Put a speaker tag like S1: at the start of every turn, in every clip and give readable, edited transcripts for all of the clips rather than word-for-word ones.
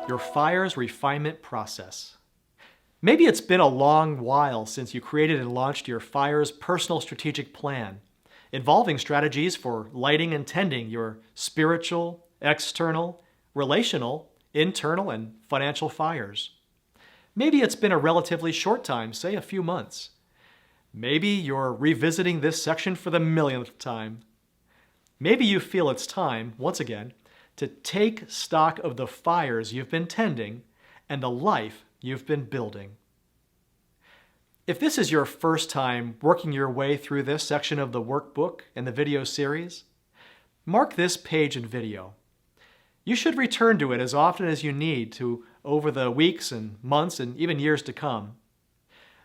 S1: your F.I.R.E.S refinement process. Maybe it's been a long while since you created and launched your F.I.R.E.S personal strategic plan, involving strategies for lighting and tending your spiritual, external, relational, internal, and financial fires. Maybe it's been a relatively short time, say a few months. Maybe you're revisiting this section for the millionth time. Maybe you feel it's time, once again, to take stock of the fires you've been tending and the life you've been building. If this is your first time working your way through this section of the workbook and the video series, mark this page and video. You should return to it as often as you need to over the weeks and months and even years to come.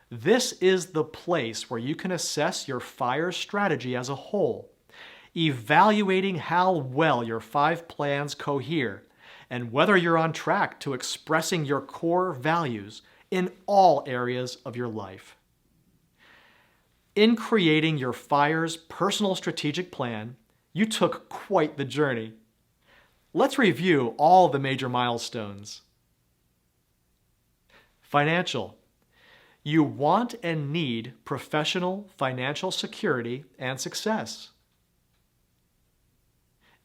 S1: This is the place where you can assess your F.I.R.E.S strategy as a whole, evaluating how well your 5 plans cohere and whether you're on track to expressing your core values in all areas of your life. In creating your F.I.R.E.S personal strategic plan, you took quite the journey. Let's review all the major milestones. Financial. You want and need professional financial security and success.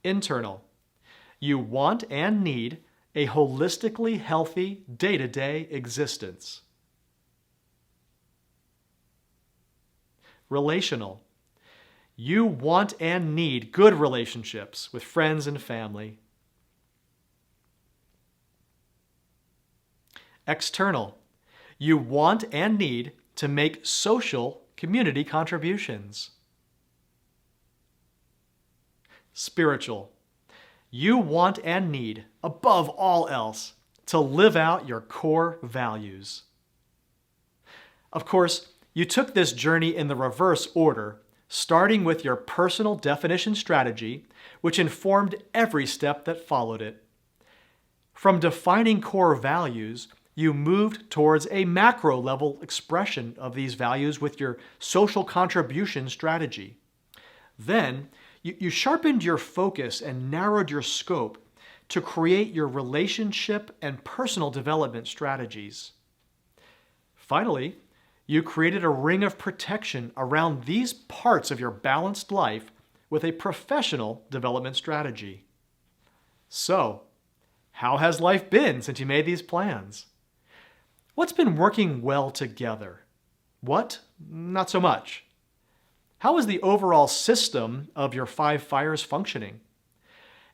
S1: Internal. You want and need a holistically healthy day-to-day existence. Relational. You want and need good relationships with friends and family. External. You want and need to make social community contributions. Spiritual. You want and need, above all else, to live out your core values. Of course, you took this journey in the reverse order, starting with your personal definition strategy, which informed every step that followed it. From defining core values, you moved towards a macro-level expression of these values with your social contribution strategy. Then, you sharpened your focus and narrowed your scope to create your relationship and personal development strategies. Finally, you created a ring of protection around these parts of your balanced life with a professional development strategy. So, how has life been since you made these plans? What's been working well together? What? Not so much. How is the overall system of your 5 F.I.R.E.S functioning?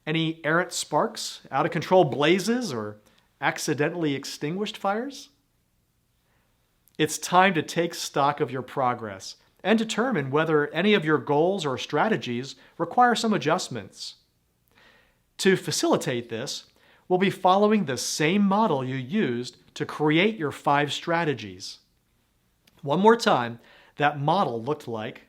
S1: Any errant sparks, out-of-control blazes, or accidentally extinguished fires? It's time to take stock of your progress and determine whether any of your goals or strategies require some adjustments. To facilitate this, we'll be following the same model you used to create your 5 strategies. One more time, that model looked like.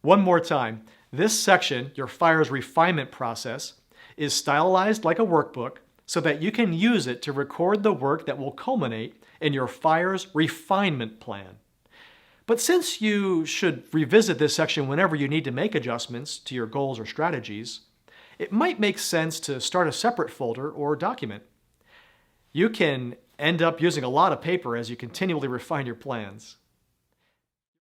S1: One more time, this section, your F.I.R.E.S refinement process, is stylized like a workbook so that you can use it to record the work that will culminate in your F.I.R.E.S refinement plan. But since you should revisit this section whenever you need to make adjustments to your goals or strategies, it might make sense to start a separate folder or document. You can end up using a lot of paper as you continually refine your plans.